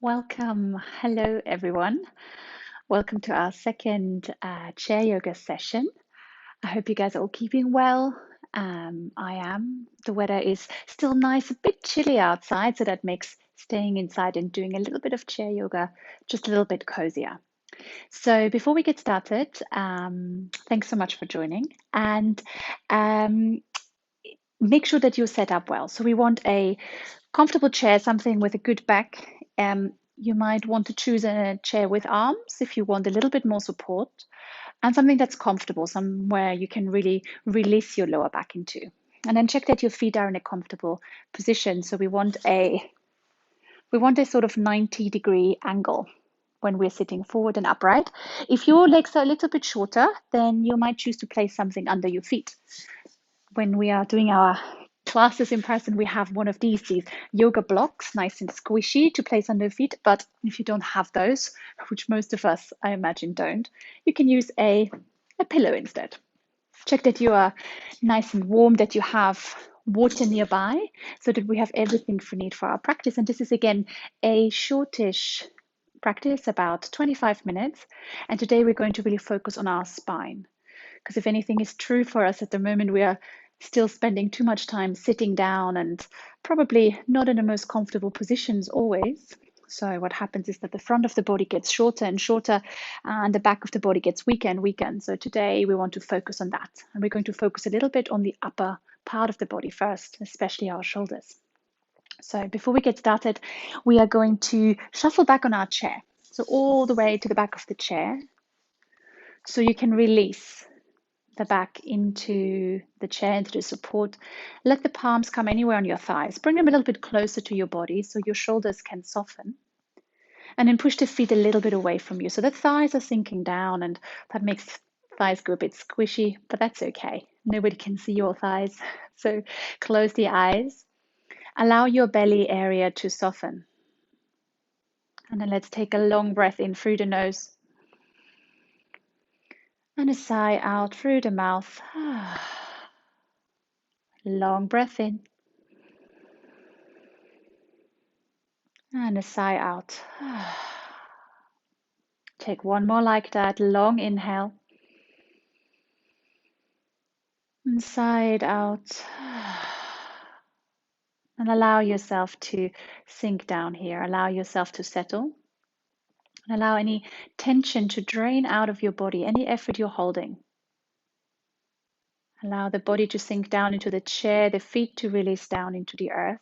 Welcome. Hello, everyone. Welcome to our second chair yoga session. I hope you guys are all keeping well. I am. The weather is still nice, a bit chilly outside, so that makes staying inside and doing a little bit of chair yoga just a little bit cozier. So, before we get started, thanks so much for joining. And um, make sure that you're set up well. So we want a comfortable chair, something with a good back. You might want to choose a chair with arms if you want a little bit more support, and something that's comfortable, somewhere you can really release your lower back into. And then check that your feet are in a comfortable position. So we want a sort of 90-degree angle when we're sitting forward and upright. If your legs are a little bit shorter, then you might choose to place something under your feet. When we are doing our classes in person, we have one of these yoga blocks, nice and squishy to place under your feet. But if you don't have those, which most of us, I imagine, don't, you can use a pillow instead. Check that you are nice and warm, that you have water nearby, so that we have everything we need for our practice. And this is, again, a shortish practice, about 25 minutes. And today we're going to really focus on our spine. Because if anything is true for us at the moment, we are still spending too much time sitting down and probably not in the most comfortable positions always. So what happens is that the front of the body gets shorter and shorter, and the back of the body gets weaker and weaker. And so today we want to focus on that. And we're going to focus a little bit on the upper part of the body first, especially our shoulders. So before we get started, we are going to shuffle back on our chair. So all the way to the back of the chair. So you can release the back into the chair, into the support. Let the palms come anywhere on your thighs. Bring them a little bit closer to your body so your shoulders can soften. And then push the feet a little bit away from you. So the thighs are sinking down, and that makes thighs go a bit squishy, but that's okay. Nobody can see your thighs. So close the eyes. Allow your belly area to soften. And then let's take a long breath in through the nose and a sigh out through the mouth. Long breath in and a sigh out. Take one more like that. Long inhale and sigh it out. And allow yourself to sink down here. Allow yourself to settle. And allow any tension to drain out of your body, any effort you're holding. Allow the body to sink down into the chair, the feet to release down into the earth.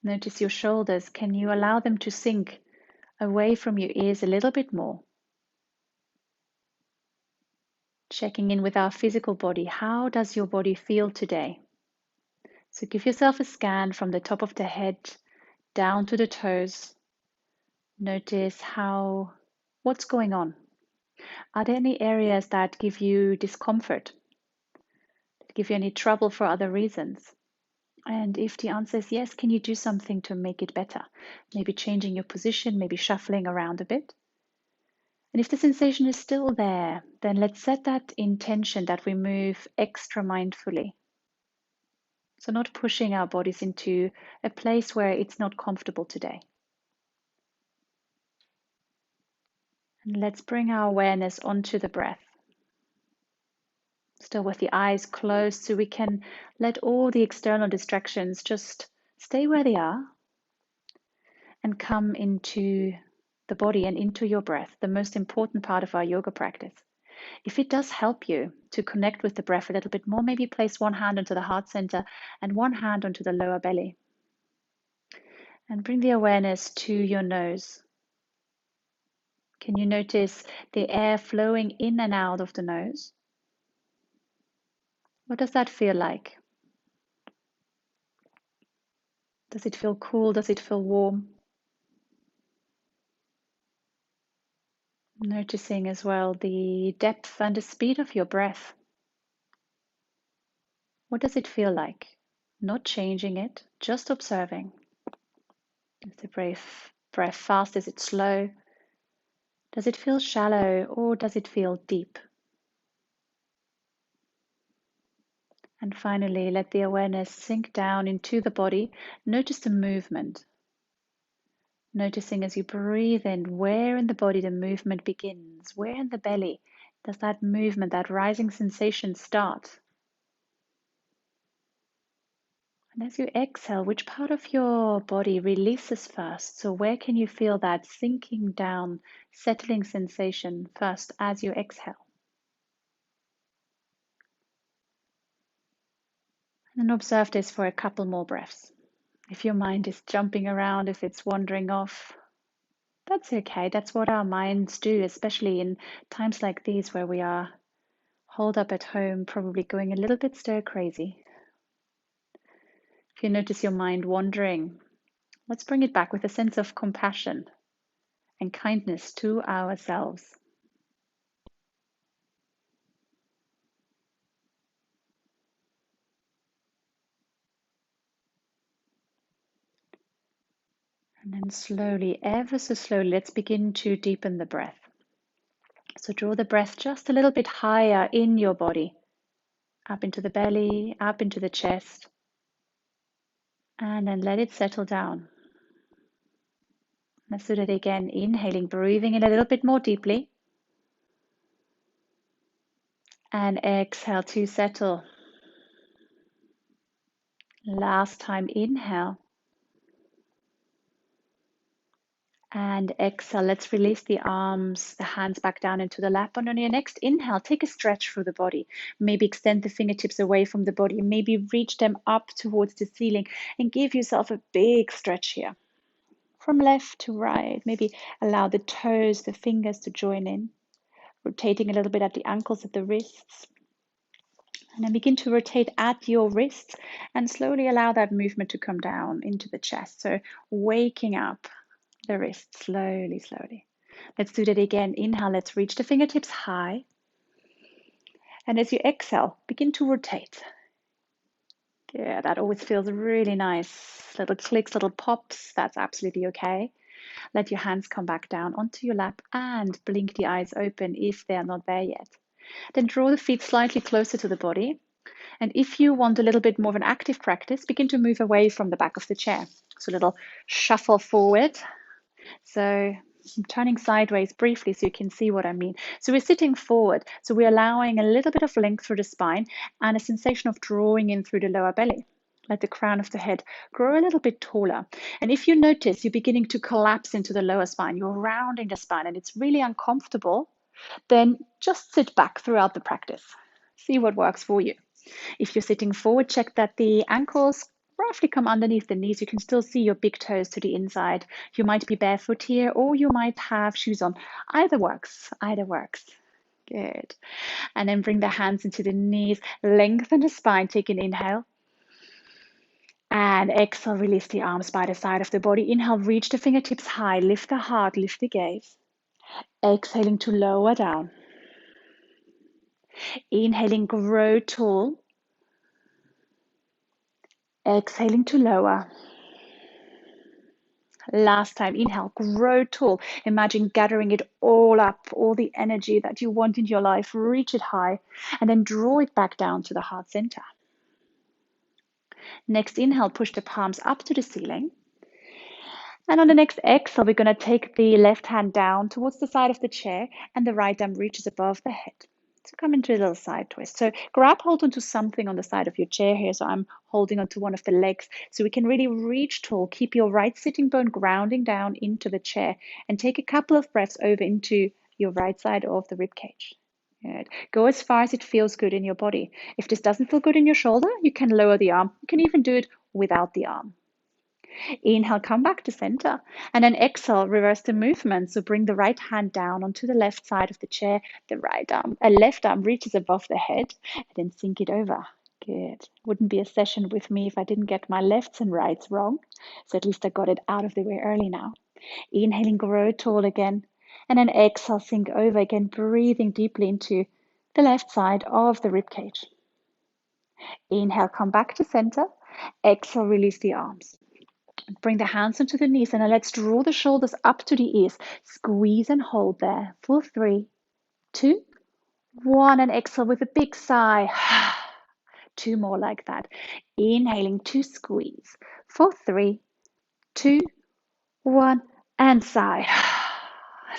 Notice your shoulders. Can you allow them to sink away from your ears a little bit more? Checking in with our physical body. How does your body feel today? So give yourself a scan from the top of the head down to the toes. Notice what's going on. Are there any areas that give you discomfort? That give you any trouble for other reasons? And if the answer is yes, can you do something to make it better? Maybe changing your position, maybe shuffling around a bit. And if the sensation is still there, then let's set that intention that we move extra mindfully. So not pushing our bodies into a place where it's not comfortable today. And let's bring our awareness onto the breath. Still with the eyes closed, so we can let all the external distractions just stay where they are and come into the body and into your breath, the most important part of our yoga practice. If it does help you to connect with the breath a little bit more, maybe place one hand onto the heart center and one hand onto the lower belly. And bring the awareness to your nose. Can you notice the air flowing in and out of the nose? What does that feel like? Does it feel cool? Does it feel warm? Noticing as well the depth and the speed of your breath. What does it feel like? Not changing it, just observing. Is the breath fast? Is it slow? Does it feel shallow or does it feel deep? And finally, let the awareness sink down into the body. Notice the movement. Noticing as you breathe in where in the body the movement begins, where in the belly does that movement, that rising sensation start? And as you exhale, which part of your body releases first? So, where can you feel that sinking down, settling sensation first as you exhale? And observe this for a couple more breaths. If your mind is jumping around, if it's wandering off, that's okay. That's what our minds do, especially in times like these where we are holed up at home, probably going a little bit stir crazy. If you notice your mind wandering, let's bring it back with a sense of compassion and kindness to ourselves. And then slowly, ever so slowly, let's begin to deepen the breath. So draw the breath just a little bit higher in your body, up into the belly, up into the chest, and then let it settle down. Let's do that again, inhaling, breathing in a little bit more deeply. And exhale to settle. Last time, inhale. And exhale, let's release the arms, the hands back down into the lap. And on your next inhale, take a stretch through the body. Maybe extend the fingertips away from the body. Maybe reach them up towards the ceiling and give yourself a big stretch here. From left to right, maybe allow the toes, the fingers to join in. Rotating a little bit at the ankles, at the wrists. And then begin to rotate at your wrists and slowly allow that movement to come down into the chest. So waking up the wrist slowly, slowly. Let's do that again. Inhale, let's reach the fingertips high. And as you exhale, begin to rotate. Yeah, that always feels really nice. Little clicks, little pops, that's absolutely okay. Let your hands come back down onto your lap and blink the eyes open if they're not there yet. Then draw the feet slightly closer to the body. And if you want a little bit more of an active practice, begin to move away from the back of the chair. So a little shuffle forward. So I'm turning sideways briefly so you can see what I mean. So we're sitting forward. So we're allowing a little bit of length through the spine and a sensation of drawing in through the lower belly. Let the crown of the head grow a little bit taller. And if you notice you're beginning to collapse into the lower spine, you're rounding the spine and it's really uncomfortable, then just sit back throughout the practice. See what works for you. If you're sitting forward, check that the ankles roughly come underneath the knees. You can still see your big toes to the inside. You might be barefoot here or you might have shoes on. Either works, either works. Good. And then bring the hands into the knees, lengthen the spine, take an inhale. And exhale, release the arms by the side of the body. Inhale, reach the fingertips high, lift the heart, lift the gaze. Exhaling to lower down. Inhaling, grow tall. Exhaling to lower. Last time, inhale, grow tall. Imagine gathering it all up, all the energy that you want in your life, reach it high, and then draw it back down to the heart center. Next inhale, push the palms up to the ceiling. And on the next exhale, we're going to take the left hand down towards the side of the chair and the right arm reaches above the head. So come into a little side twist. So grab hold onto something on the side of your chair here. So I'm holding onto one of the legs so we can really reach tall. Keep your right sitting bone grounding down into the chair and take a couple of breaths over into your right side of the rib cage. Good. Go as far as it feels good in your body. If this doesn't feel good in your shoulder, you can lower the arm. You can even do it without the arm. Inhale, come back to center. And then exhale, reverse the movement. So bring the right hand down onto the left side of the chair. The left arm reaches above the head and then sink it over. Good. Wouldn't be a session with me if I didn't get my lefts and rights wrong. So at least I got it out of the way early now. Inhaling, grow tall again. And then exhale, sink over again, breathing deeply into the left side of the rib cage. Inhale, come back to center. Exhale, release the arms. Bring the hands onto the knees and then let's draw the shoulders up to the ears. Squeeze and hold there for 3, 2, 1 and exhale with a big sigh. 2 more like that. Inhaling to squeeze for 3, 2, 1 and sigh.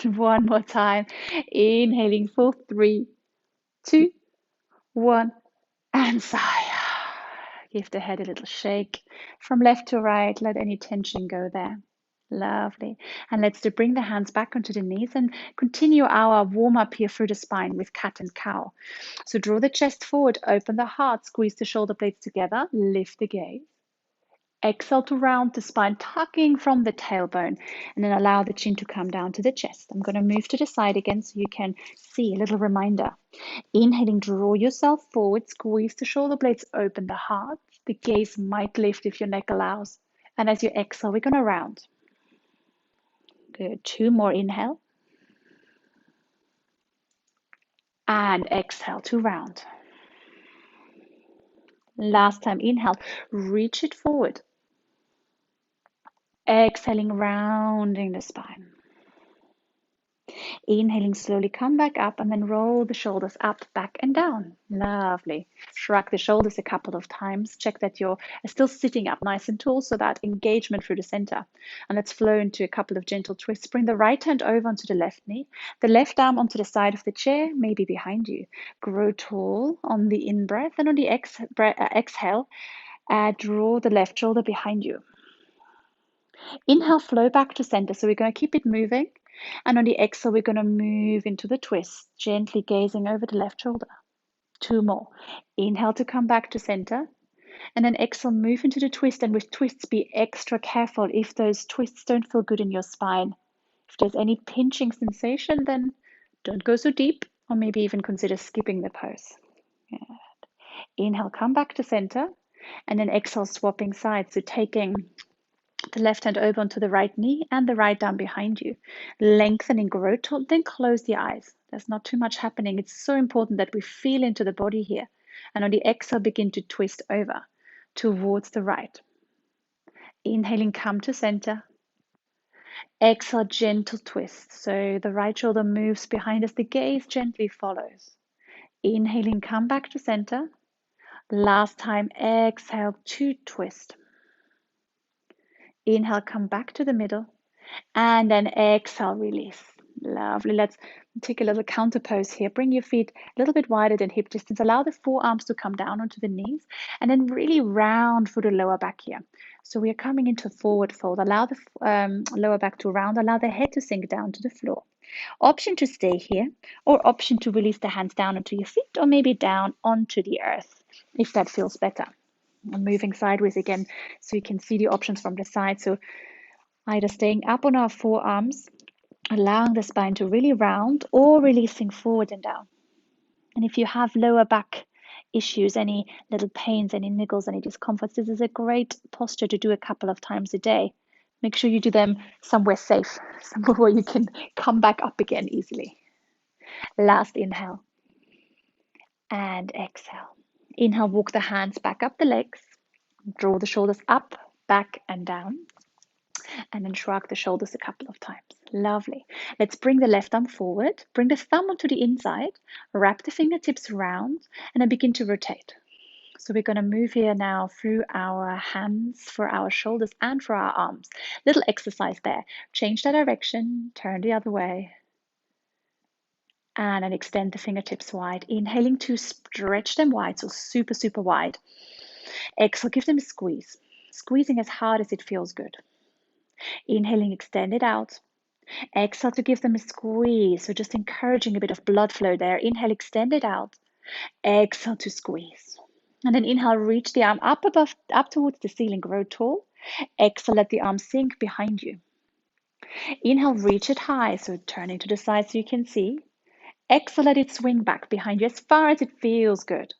And one more time. Inhaling for 3, 2, 1, and sigh. Give the head a little shake from left to right. Let any tension go there. Lovely. And let's bring the hands back onto the knees and continue our warm up here through the spine with cat and cow. So draw the chest forward, open the heart, squeeze the shoulder blades together, lift the gaze. Exhale to round the spine, tucking from the tailbone, and then allow the chin to come down to the chest. I'm going to move to the side again so you can see a little reminder. Inhaling, draw yourself forward, squeeze the shoulder blades, open the heart. The gaze might lift if your neck allows. And as you exhale, we're going to round. Good. 2 more. Inhale. And exhale to round. Last time. Inhale. Reach it forward. Exhaling, rounding the spine. Inhaling, slowly come back up and then roll the shoulders up, back and down. Lovely. Shrug the shoulders a couple of times. Check that you're still sitting up nice and tall, so that engagement through the center. And let's flow into a couple of gentle twists. Bring the right hand over onto the left knee, the left arm onto the side of the chair, maybe behind you. Grow tall on the in-breath, and on the exhale, draw the left shoulder behind you. Inhale, flow back to center. So we're going to keep it moving. And on the exhale, we're going to move into the twist, gently gazing over the left shoulder. 2 more. Inhale to come back to center. And then exhale, move into the twist. And with twists, be extra careful if those twists don't feel good in your spine. If there's any pinching sensation, then don't go so deep, or maybe even consider skipping the pose. Yeah. Inhale, come back to center. And then exhale, swapping sides. So taking the left hand over onto the right knee and the right arm behind you. Lengthening, grow tall, then close the eyes. There's not too much happening. It's so important that we feel into the body here. And on the exhale, begin to twist over towards the right. Inhaling, come to center. Exhale, gentle twist. So the right shoulder moves behind us. The gaze gently follows. Inhaling, come back to center. Last time, exhale to twist. Inhale, come back to the middle. And then exhale, release. Lovely. Let's take a little counter pose here. Bring your feet a little bit wider than hip distance. Allow the forearms to come down onto the knees, and then really round through the lower back here. So we are coming into forward fold. Allow the lower back to round. Allow the head to sink down to the floor. Option to stay here, or option to release the hands down onto your feet, or maybe down onto the earth, if that feels better. I'm moving sideways again so you can see the options from the side. So either staying up on our forearms, allowing the spine to really round, or releasing forward and down. And if you have lower back issues, any little pains, any niggles, any discomforts, this is a great posture to do a couple of times a day. Make sure you do them somewhere safe, somewhere where you can come back up again easily. Last inhale and exhale. Inhale, walk the hands back up the legs, draw the shoulders up, back and down. And then shrug the shoulders a couple of times. Lovely. Let's bring the left arm forward, bring the thumb onto the inside, wrap the fingertips around, and then begin to rotate. So we're going to move here now through our hands for our shoulders and for our arms. Little exercise there. Change the direction, turn the other way, and then extend the fingertips wide. Inhaling to stretch them wide, so super, super wide. Exhale, give them a squeeze. Squeezing as hard as it feels good. Inhaling, extend it out. Exhale to give them a squeeze. So just encouraging a bit of blood flow there. Inhale, extend it out. Exhale to squeeze. And then inhale, reach the arm up above, up towards the ceiling, grow tall. Exhale, let the arm sink behind you. Inhale, reach it high. So turning to the side so you can see. Exhale, let it swing back behind you as far as it feels good.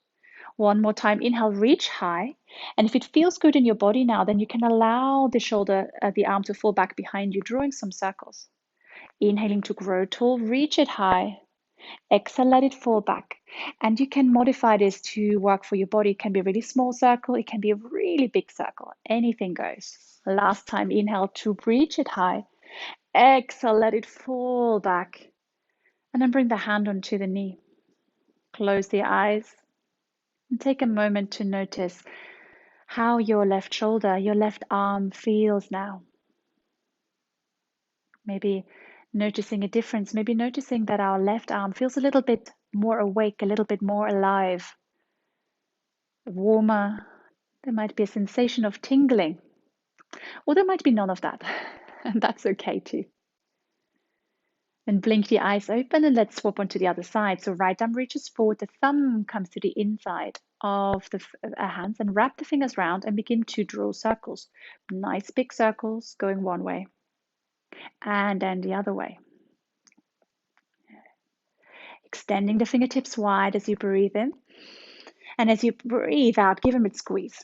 One more time. Inhale, reach high. And if it feels good in your body now, then you can allow the shoulder, the arm to fall back behind you, drawing some circles. Inhaling to grow tall, reach it high. Exhale, let it fall back. And you can modify this to work for your body. It can be a really small circle. It can be a really big circle. Anything goes. Last time, inhale to reach it high. Exhale, let it fall back. And then bring the hand onto the knee. Close the eyes. And take a moment to notice how your left shoulder, your left arm feels now. Maybe noticing a difference, maybe noticing that our left arm feels a little bit more awake, a little bit more alive, warmer. There might be a sensation of tingling, or there might be none of that. And that's okay too. Then blink the eyes open and let's swap onto the other side. So right arm reaches forward, the thumb comes to the inside of the hands and wrap the fingers round and begin to draw circles. Nice big circles going one way and then the other way. Extending the fingertips wide as you breathe in. And as you breathe out, give them a squeeze.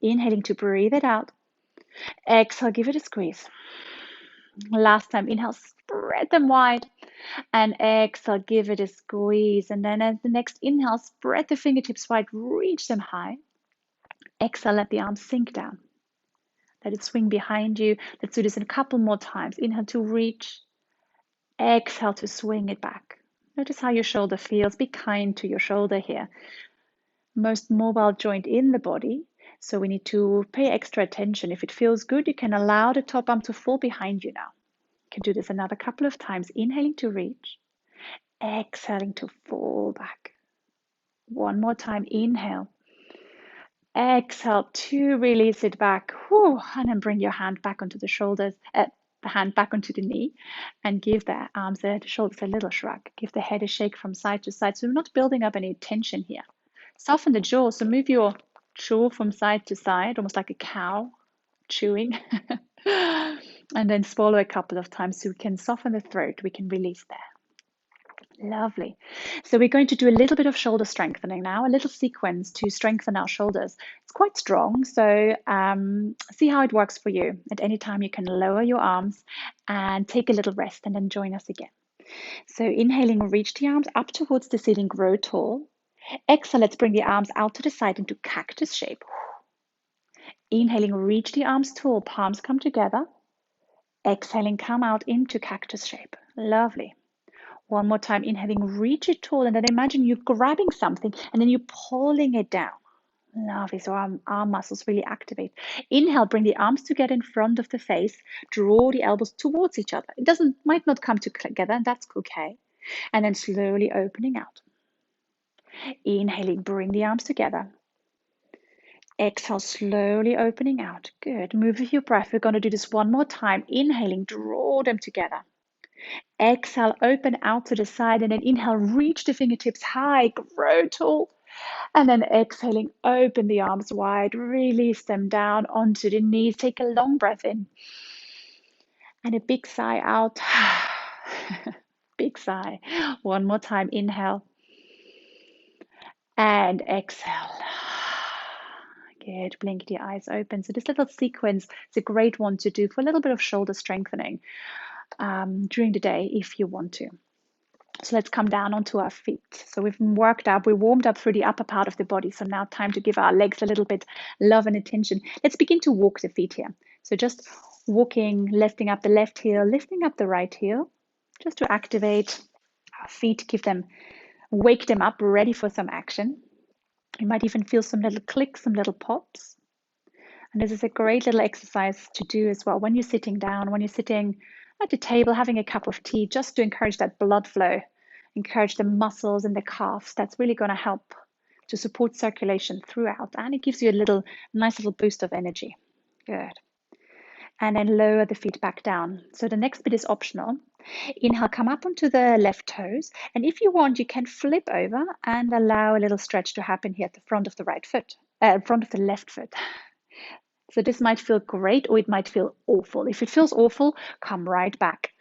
Inhaling to breathe it out. Exhale, give it a squeeze. Last time, inhale, spread them wide. And exhale, give it a squeeze. And then as the next inhale, spread the fingertips wide, reach them high. Exhale, let the arms sink down. Let it swing behind you. Let's do this a couple more times. Inhale to reach. Exhale to swing it back. Notice how your shoulder feels. Be kind to your shoulder here. Most mobile joint in the body. So we need to pay extra attention. If it feels good, you can allow the top arm to fall behind you now. You can do this another couple of times. Inhaling to reach. Exhaling to fall back. One more time. Inhale. Exhale to release it back. Whew. And then bring your hand back onto the shoulders, the hand back onto the knee, and give the arms, the shoulders a little shrug. Give the head a shake from side to side. So we're not building up any tension here. Soften the jaw. So move your jaw from side to side, almost like a cow chewing. And then swallow a couple of times so we can soften the throat. We can release there. Lovely. So we're going to do a little bit of shoulder strengthening now, a little sequence to strengthen our shoulders. It's quite strong, so see how it works for you. At any time, you can lower your arms and take a little rest and then join us again. So inhaling, reach the arms up towards the ceiling, grow tall. Exhale, let's bring the arms out to the side into cactus shape. Inhaling, reach the arms tall, palms come together. Exhaling, come out into cactus shape. Lovely. One more time, inhaling, reach it tall, and then imagine you grabbing something and then you're pulling it down. Lovely. So our arm muscles really activate. Inhale, bring the arms together in front of the face. Draw the elbows towards each other. It might not come together, and that's okay. And then slowly opening out. Inhaling, bring the arms together. Exhale, slowly opening out. Good. Move with your breath. We're going to do this one more time. Inhaling, draw them together. Exhale, open out to the side, and then inhale, reach the fingertips high, grow tall. And then exhaling, open the arms wide, release them down onto the knees. Take a long breath in. And a big sigh out. Big sigh. One more time, inhale. And exhale. Good. Blink the eyes open. So this little sequence is a great one to do for a little bit of shoulder strengthening during the day if you want to. So let's come down onto our feet. So we've worked up, we warmed up through the upper part of the body. So now time to give our legs a little bit love and attention. Let's begin to walk the feet here. So just walking, lifting up the left heel, lifting up the right heel, just to activate our feet, wake them up, ready for some action. You might even feel some little clicks, some little pops. And this is a great little exercise to do as well when you're sitting down, when you're sitting at the table having a cup of tea, just to encourage that blood flow, encourage the muscles and the calves. That's really going to help to support circulation throughout, and it gives you a nice little boost of energy. Good. And then lower the feet back down. So the next bit is optional. Inhale, come up onto the left toes, and if you want, you can flip over and allow a little stretch to happen here at the front of the front of the left foot. So this might feel great or it might feel awful. If it feels awful, come right back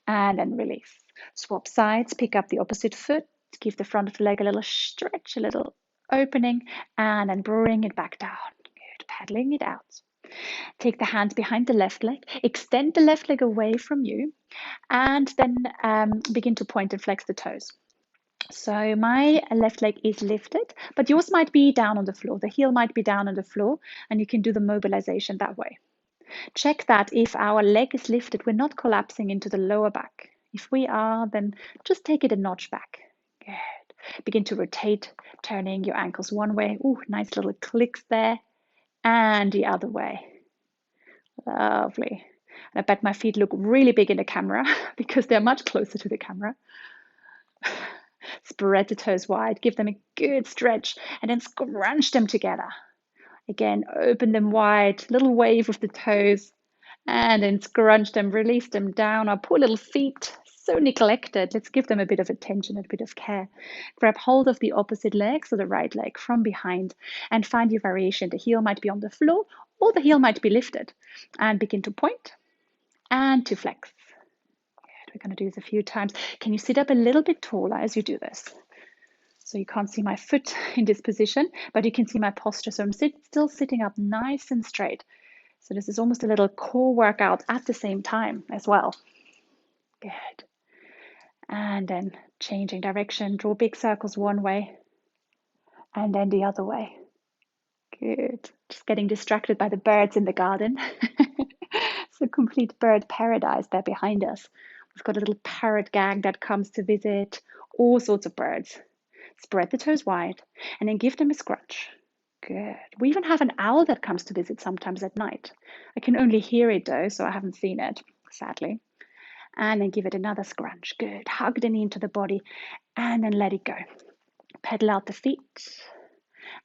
and then release. Swap sides, pick up the opposite foot, give the front of the leg a little stretch, a little opening, and then bring it back down. Good, paddling it out. Take the hand behind the left leg, extend the left leg away from you, and then begin to point and flex the toes. So my left leg is lifted, but yours might be down on the floor. The heel might be down on the floor, and you can do the mobilization that way. Check that if our leg is lifted, we're not collapsing into the lower back. If we are, then just take it a notch back. Good. Begin to rotate, turning your ankles one way. Ooh, nice little clicks there. And the other way. Lovely. And I bet my feet look really big in the camera because they're much closer to the camera. Spread the toes wide, give them a good stretch, and then scrunch them together. Again, open them wide, little wave of the toes, and then scrunch them, release them down. Our poor little feet, so neglected. Let's give them a bit of attention, a bit of care. Grab hold of the opposite leg, so the right leg from behind, and find your variation. The heel might be on the floor, or the heel might be lifted. And begin to point and to flex. We're going to do this a few times. Can you sit up a little bit taller as you do this? So you can't see my foot in this position, but you can see my posture. So I'm still sitting up nice and straight. So this is almost a little core workout at the same time as well. Good. And then changing direction, draw big circles one way and then the other way. Good. Just getting distracted by the birds in the garden. It's a complete bird paradise there behind us. We've got a little parrot gang that comes to visit, all sorts of birds. Spread the toes wide and then give them a scratch. Good. We even have an owl that comes to visit sometimes at night. I can only hear it though, so I haven't seen it, sadly. And then give it another scrunch. Good. Hug the knee into the body and then let it go. Pedal out the feet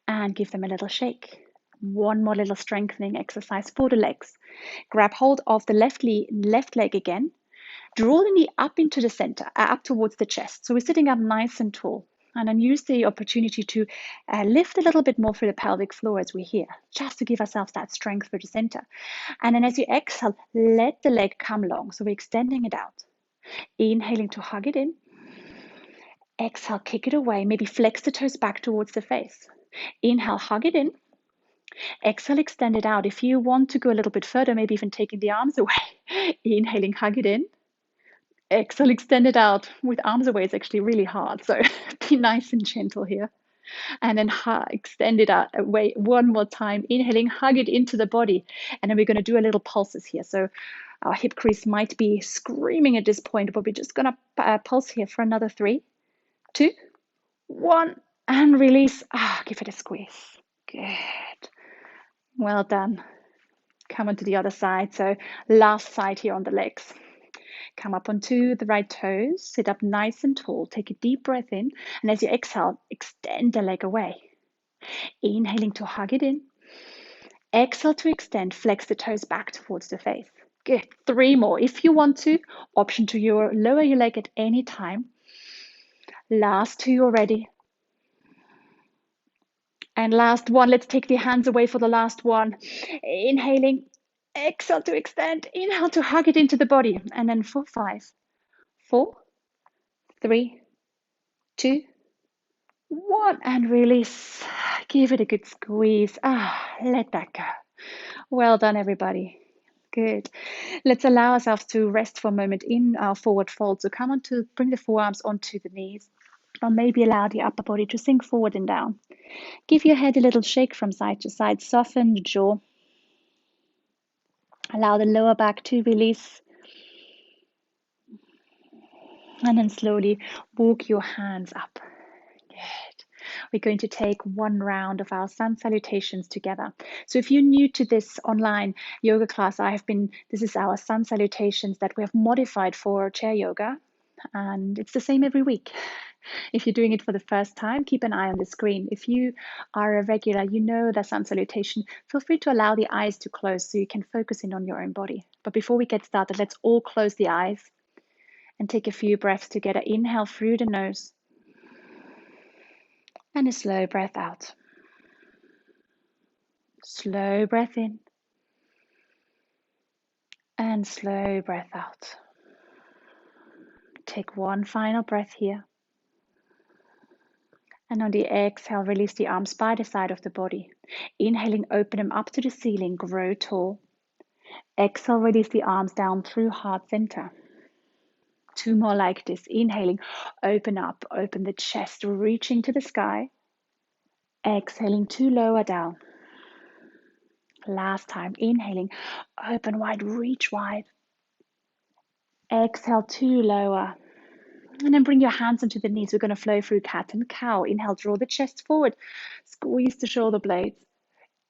and give them a little shake. One more little strengthening exercise for the legs. Grab hold of the left leg again. Draw the knee up into the center, up towards the chest. So we're sitting up nice and tall. And then use the opportunity to lift a little bit more through the pelvic floor as we're here, just to give ourselves that strength for the center. And then as you exhale, let the leg come long. So we're extending it out. Inhaling to hug it in. Exhale, kick it away. Maybe flex the toes back towards the face. Inhale, hug it in. Exhale, extend it out. If you want to go a little bit further, maybe even taking the arms away. Inhaling, hug it in. Exhale, extend it out. With arms away, it's actually really hard. So be nice and gentle here. And then extend it out away one more time. Inhaling, hug it into the body. And then we're going to do a little pulses here. So our hip crease might be screaming at this point, but we're just going to pulse here for another 3, 2, 1, and release. Give it a squeeze. Good. Well done. Come onto the other side. So last side here on the legs. Come up onto the right toes. Sit up nice and tall. Take a deep breath in. And as you exhale, extend the leg away. Inhaling to hug it in. Exhale to extend. Flex the toes back towards the face. Good. 3 more. If you want to, option to lower your leg at any time. Last 2 already. And last 1, let's take the hands away for the last 1. Inhaling, exhale to extend, inhale to hug it into the body. And then for 5, 4, 3, 2, 1, and release. Give it a good squeeze. Let that go. Well done, everybody. Good. Let's allow ourselves to rest for a moment in our forward fold. So come on to bring the forearms onto the knees, or maybe allow the upper body to sink forward and down. Give your head a little shake from side to side. Soften the jaw. Allow the lower back to release. And then slowly walk your hands up. Good. We're going to take 1 round of our sun salutations together. So if you're new to this online yoga class, this is our sun salutations that we have modified for chair yoga. And it's the same every week. If you're doing it for the first time, keep an eye on the screen. If you are a regular, you know the sun salutation, feel free to allow the eyes to close so you can focus in on your own body. But before we get started, let's all close the eyes and take a few breaths together. Inhale through the nose and a slow breath out. Slow breath in and slow breath out. Take 1 final breath here. And on the exhale, release the arms by the side of the body. Inhaling, open them up to the ceiling, grow tall. Exhale, release the arms down through heart center. 2 more like this. Inhaling, open up, open the chest, reaching to the sky. Exhaling to lower down. Last time, inhaling, open wide, reach wide. Exhale to lower. And then bring your hands onto the knees. We're going to flow through cat and cow. Inhale, draw the chest forward. Squeeze the shoulder blades.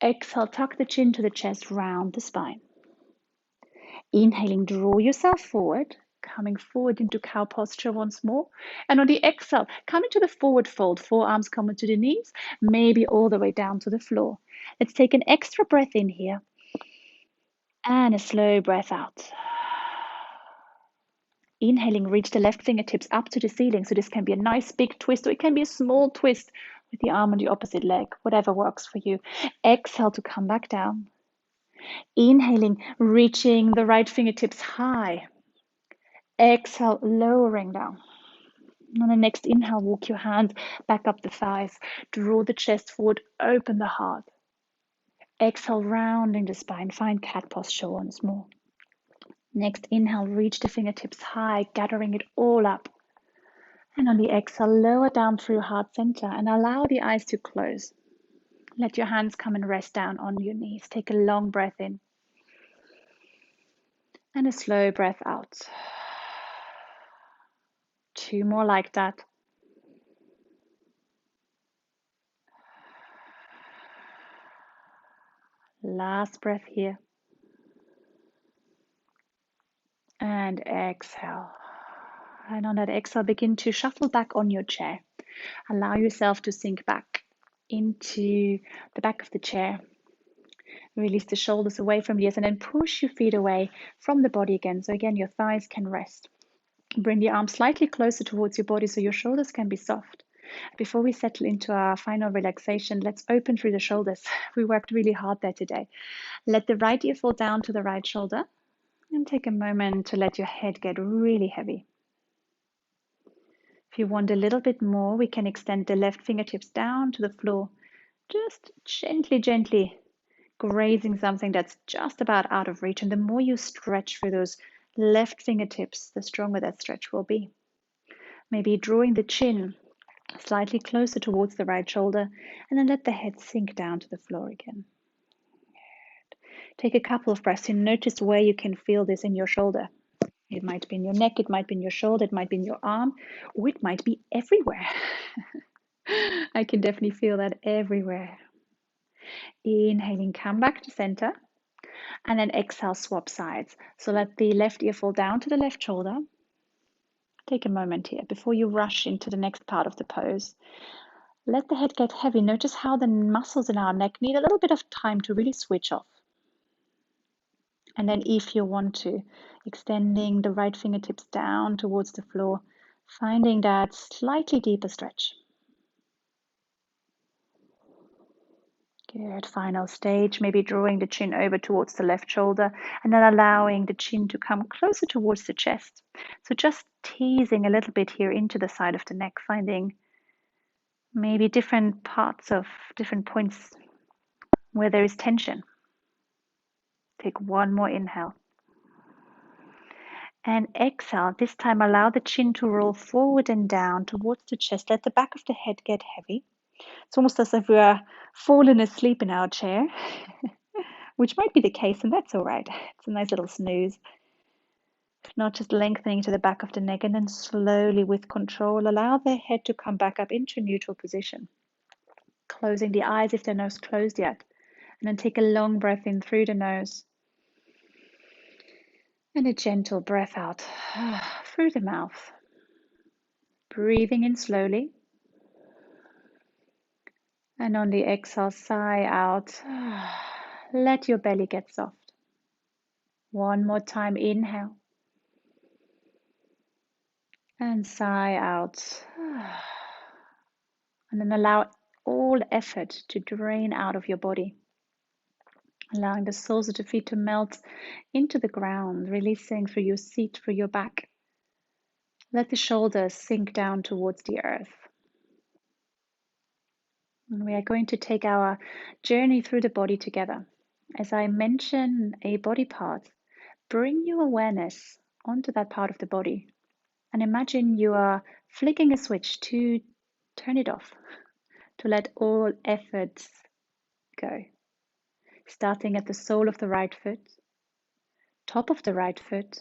Exhale, tuck the chin to the chest, round the spine. Inhaling, draw yourself forward, coming forward into cow posture once more. And on the exhale, come into the forward fold, forearms come into the knees, maybe all the way down to the floor. Let's take an extra breath in here and a slow breath out. Inhaling, reach the left fingertips up to the ceiling. So this can be a nice big twist, or it can be a small twist with the arm on the opposite leg, whatever works for you. Exhale to come back down. Inhaling, reaching the right fingertips high. Exhale, lowering down. On the next inhale, walk your hand back up the thighs. Draw the chest forward, open the heart. Exhale, rounding the spine. Find cat posture once more. Next inhale, reach the fingertips high, gathering it all up. And on the exhale, lower down through heart center and allow the eyes to close. Let your hands come and rest down on your knees. Take a long breath in and a slow breath out. 2 more like that. Last breath here. And exhale. And on that exhale, begin to shuffle back on your chair. Allow yourself to sink back into the back of the chair. Release the shoulders away from the ears and then push your feet away from the body again. So again, your thighs can rest. Bring the arms slightly closer towards your body so your shoulders can be soft. Before we settle into our final relaxation, let's open through the shoulders. We worked really hard there today. Let the right ear fall down to the right shoulder and take a moment to let your head get really heavy. If you want a little bit more, we can extend the left fingertips down to the floor, just gently, gently grazing something that's just about out of reach. And the more you stretch through those left fingertips, the stronger that stretch will be. Maybe drawing the chin slightly closer towards the right shoulder, and then let the head sink down to the floor again. Take a couple of breaths and notice where you can feel this in your shoulder. It might be in your neck, it might be in your shoulder, it might be in your arm, or it might be everywhere. I can definitely feel that everywhere. Inhaling, come back to center, and then exhale, swap sides. So let the left ear fall down to the left shoulder. Take a moment here before you rush into the next part of the pose. Let the head get heavy. Notice how the muscles in our neck need a little bit of time to really switch off. And then if you want to, extending the right fingertips down towards the floor, finding that slightly deeper stretch. Good. Final stage, maybe drawing the chin over towards the left shoulder and then allowing the chin to come closer towards the chest. So just teasing a little bit here into the side of the neck, finding maybe different parts of different points where there is tension. Take one more inhale. And exhale. This time allow the chin to roll forward and down towards the chest. Let the back of the head get heavy. It's almost as if we are falling asleep in our chair, which might be the case, and that's all right. It's a nice little snooze. If not, just lengthening to the back of the neck and then slowly with control, allow the head to come back up into neutral position. Closing the eyes if they're not closed yet. And then take a long breath in through the nose. And a gentle breath out through the mouth. Breathing in slowly. And on the exhale, sigh out. Let your belly get soft. One more time, inhale. And sigh out. And then allow all effort to drain out of your body. Allowing the soles of the feet to melt into the ground, releasing through your seat, through your back. Let the shoulders sink down towards the earth. And we are going to take our journey through the body together. As I mention a body part, bring your awareness onto that part of the body. And imagine you are flicking a switch to turn it off, to let all efforts go. Starting at the sole of the right foot, top of the right foot,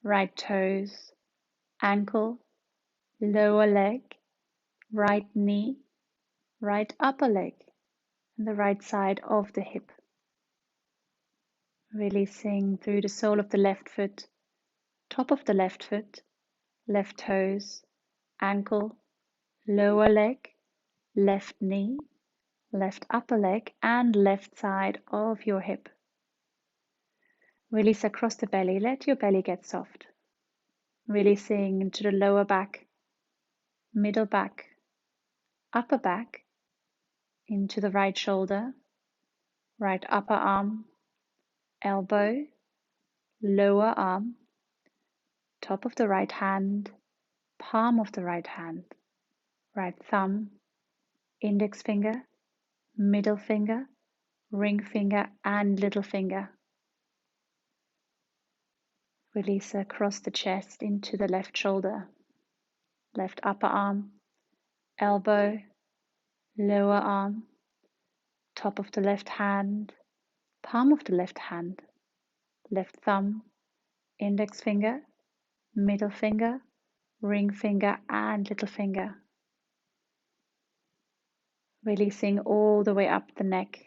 right toes, ankle, lower leg, right knee, right upper leg, and the right side of the hip. Releasing through the sole of the left foot, top of the left foot, left toes, ankle, lower leg, left knee, left upper leg, and left side of your hip. Release across the belly. Let your belly get soft. Releasing into the lower back, middle back, upper back, into the right shoulder, right upper arm, elbow, lower arm, top of the right hand, palm of the right hand, right thumb, index finger, middle finger, ring finger, and little finger. Release across the chest into the left shoulder, left upper arm, elbow, lower arm, top of the left hand, palm of the left hand, left thumb, index finger, middle finger, ring finger, and little finger. Releasing all the way up the neck,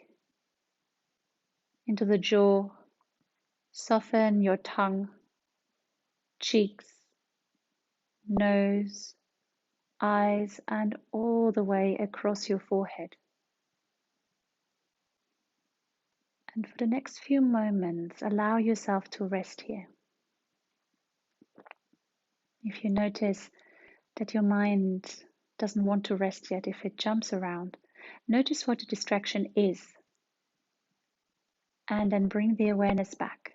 into the jaw. Soften your tongue, cheeks, nose, eyes, and all the way across your forehead. And for the next few moments, allow yourself to rest here. If you notice that your mind doesn't want to rest yet, if it jumps around, notice what the distraction is, and then bring the awareness back.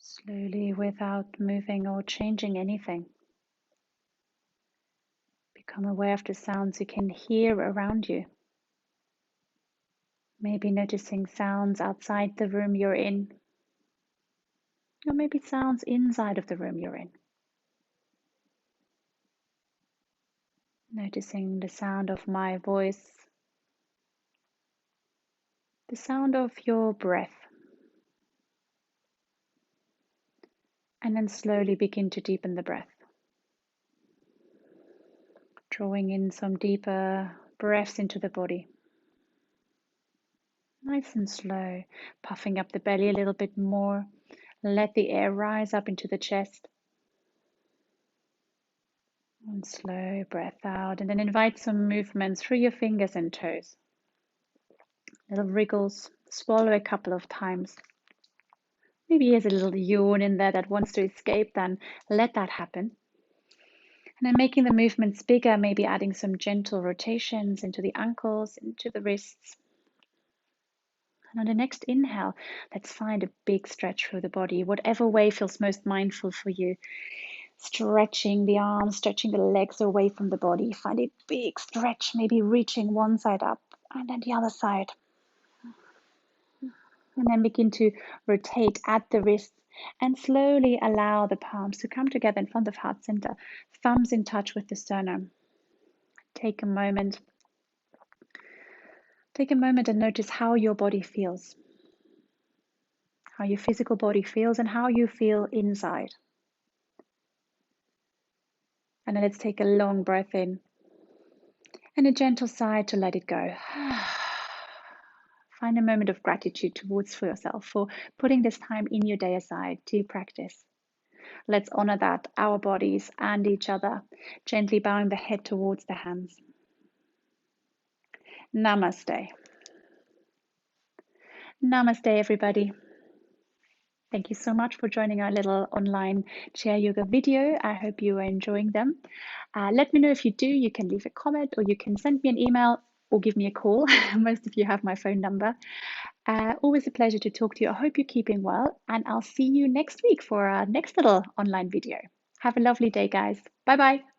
Slowly, without moving or changing anything, become aware of the sounds you can hear around you. Maybe noticing sounds outside the room you're in, or maybe sounds inside of the room you're in. Noticing the sound of my voice, the sound of your breath, and then slowly begin to deepen the breath. Drawing in some deeper breaths into the body. Nice and slow, puffing up the belly a little bit more. Let the air rise up into the chest. And slow breath out, and then invite some movement through your fingers and toes. Little wriggles, swallow a couple of times. Maybe there's a little yawn in there that wants to escape, then let that happen. And then making the movements bigger, maybe adding some gentle rotations into the ankles, into the wrists. And on the next inhale, let's find a big stretch through the body, whatever way feels most mindful for you. Stretching the arms, stretching the legs away from the body. Find a big stretch, maybe reaching one side up and then the other side. And then begin to rotate at the wrists and slowly allow the palms to come together in front of heart center, thumbs in touch with the sternum. Take a moment. Take a moment and notice how your body feels, how your physical body feels, and how you feel inside. And then let's take a long breath in and a gentle sigh to let it go. Find a moment of gratitude towards for yourself for putting this time in your day aside to practice. Let's honor that, our bodies and each other, gently bowing the head towards the hands. Namaste. Namaste, everybody. Thank you so much for joining our little online chair yoga video. I hope you are enjoying them. Let me know if you do. You can leave a comment or you can send me an email or give me a call. Most of you have my phone number. Always a pleasure to talk to you. I hope you're keeping well, and I'll see you next week for our next little online video. Have a lovely day, guys. Bye bye.